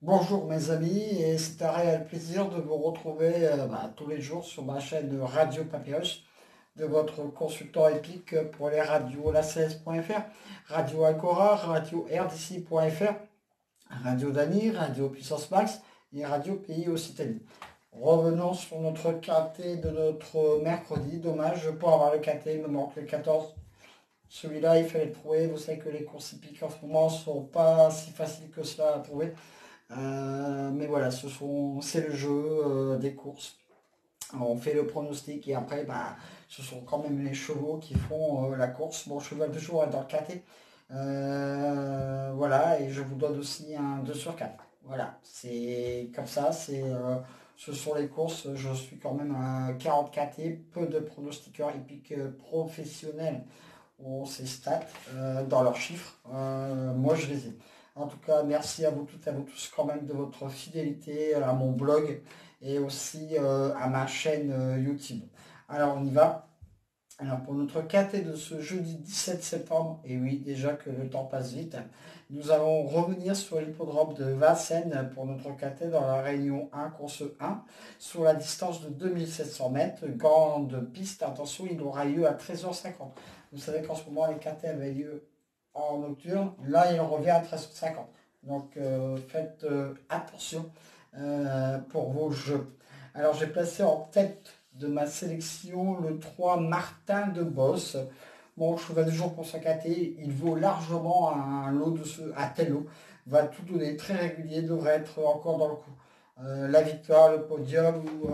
Bonjour mes amis, et c'est un réel plaisir de vous retrouver tous les jours sur ma chaîne Radio Papyrus, de votre consultant épique pour les radios la16.fr, Radio Agora, Radio RDC.fr, Radio Dany, Radio Puissance Max et Radio Pays Occitanie. Revenons sur notre KT de notre mercredi. Dommage, pour avoir le KT, il me manque le 14. Celui-là, il fallait le trouver. Vous savez que les courses hippiques en ce moment ne sont pas si faciles que cela à trouver. Mais voilà, c'est le jeu des courses. On fait le pronostic et après, ce sont quand même les chevaux qui font la course. Mon cheval de jour est dans le KT. Voilà, et je vous donne aussi un 2 sur 4. Voilà, c'est comme ça, ce sont les courses. Je suis quand même à 40 KT, peu de pronostiqueurs hippiques professionnels ont ces stats dans leurs chiffres. Moi, je les ai. En tout cas, merci à vous toutes et à vous tous quand même de votre fidélité à mon blog et aussi à ma chaîne YouTube. Alors, on y va. Alors, pour notre KT de ce jeudi 17 septembre, et oui, déjà que le temps passe vite, nous allons revenir sur l'hippodrome de Vincennes pour notre KT dans la réunion 1, course 1, sur la distance de 2700 mètres, grande piste. Attention, il aura lieu à 13h50. Vous savez qu'en ce moment, les KT avaient lieu en nocturne. Là, il revient à 13h50. Donc, faites attention pour vos jeux. Alors, j'ai placé en tête de ma sélection le 3 Martin de Boss. Mon cheval du jour pour ce KT, il vaut largement un lot de ce à tel lot. Va tout donner, très régulier, devrait être encore dans le coup. La victoire, le podium ou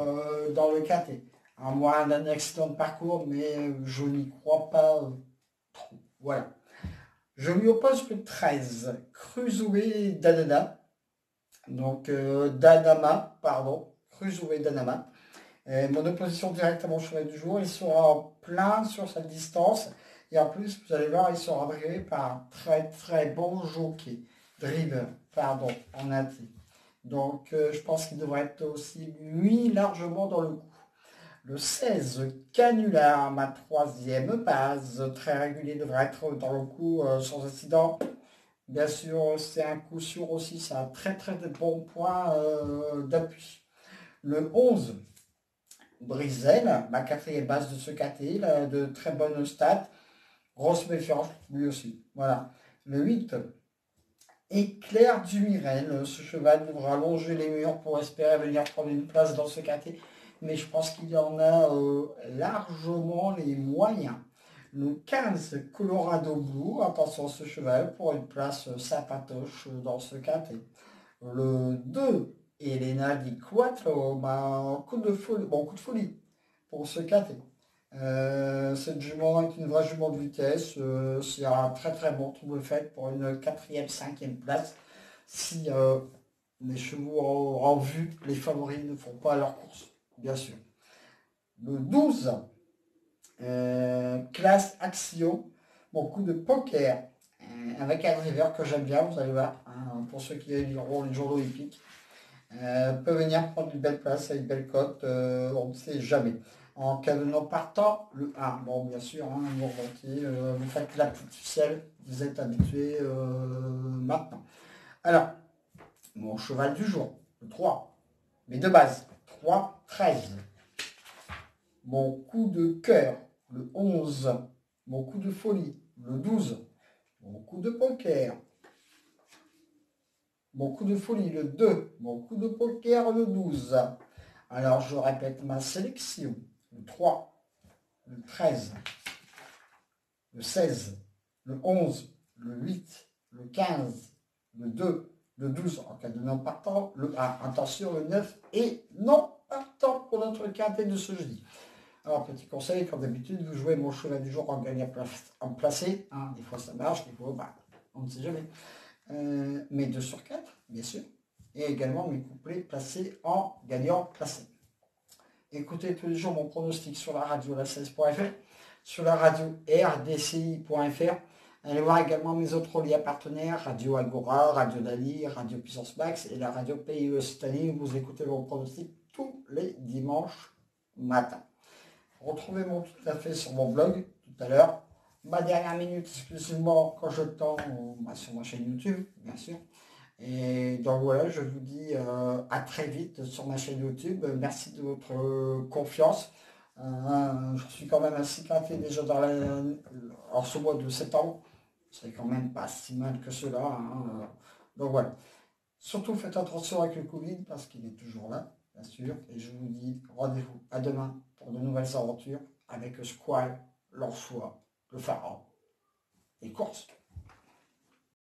dans le KT. À moins d'un accident de parcours, mais je n'y crois pas trop. Voilà. Je lui oppose le 13, Crusoe Danana. Donc Danama, pardon, Crusoe Danama. Mon opposition directe à mon cheval du jour, il sera en plein sur sa distance. Et en plus, vous allez voir, il sera drivé par un très très bon jockey. Driver, pardon, en entier. Donc je pense qu'il devrait être aussi, lui, largement dans le coup. Le 16, Canular, ma troisième base. Très régulier, devrait être dans le coup sans incident. Bien sûr, c'est un coup sûr aussi, c'est un très très bon point d'appui. Le 11, Brisel, ma quatrième base de ce KT, il a de très bonnes stats. Grosse méfiance, lui aussi. Voilà. Le 8, Éclair du Mirel. Ce cheval devra longer les murs pour espérer venir prendre une place dans ce KT. Mais je pense qu'il y en a largement les moyens. Le 15, Colorado Blue. Attention ce cheval pour une place sympatoche dans ce KT. Le 2, Elena Di Quattro, coup de folie, bon, coup de folie pour ce KT. Cette jument est une vraie jument de vitesse. C'est un très très bon trouble fait pour une quatrième, cinquième place. Si les chevaux en vue, les favoris ne font pas leur course, bien sûr. Le 12, classe Action, mon coup de poker avec un driver que j'aime bien, vous allez voir, hein, pour ceux qui liront les journaux hippiques. Peut venir prendre une belle place à une belle cote, on ne sait jamais. En cas de non partant, le 1. Bon, bien sûr, hein, vous remontez, vous faites la petite ficelle, vous êtes habitué maintenant. Alors, mon cheval du jour, le 3. Mes deux bases, 3, 13. Mon coup de cœur, le 11. Mon coup de folie, le 12. Mon coup de poker, mon coup de folie, le 2. Mon coup de poker, le 12. Alors, je répète ma sélection. Le 3, le 13, le 16, le 11, le 8, le 15, le 2, le 12 en cas de non partant, le 1. Attention, le 9 et non partant pour notre quintet de ce jeudi. Alors, petit conseil, comme d'habitude, vous jouez mon cheval du jour en gagnant en placé. Hein, des fois ça marche, des fois, on ne sait jamais. Mes 2 sur 4, bien sûr. Et également mes couplets placés en gagnant placé. Écoutez tous les jours mon pronostic sur la radio la16.fr, sur la radio rdci.fr. Allez voir également mes autres liens partenaires, Radio Agora, Radio Dany, Radio Puissance Max et la radio Pays Occitanie, où vous écoutez mon pronostic tous les dimanches matin. Retrouvez-moi tout à fait sur mon blog tout à l'heure. Ma dernière minute exclusivement quand je tends sur ma chaîne YouTube, bien sûr. Et donc voilà, je vous dis à très vite sur ma chaîne YouTube. Merci de votre confiance. Je suis quand même assez claqué déjà en ce mois de septembre. C'est quand même pas si mal que cela, hein. Donc voilà. Surtout faites attention avec le Covid parce qu'il est toujours là, bien sûr. Et je vous dis rendez-vous à demain pour de nouvelles aventures avec Squall, l'Anchois, le Pharaon et course.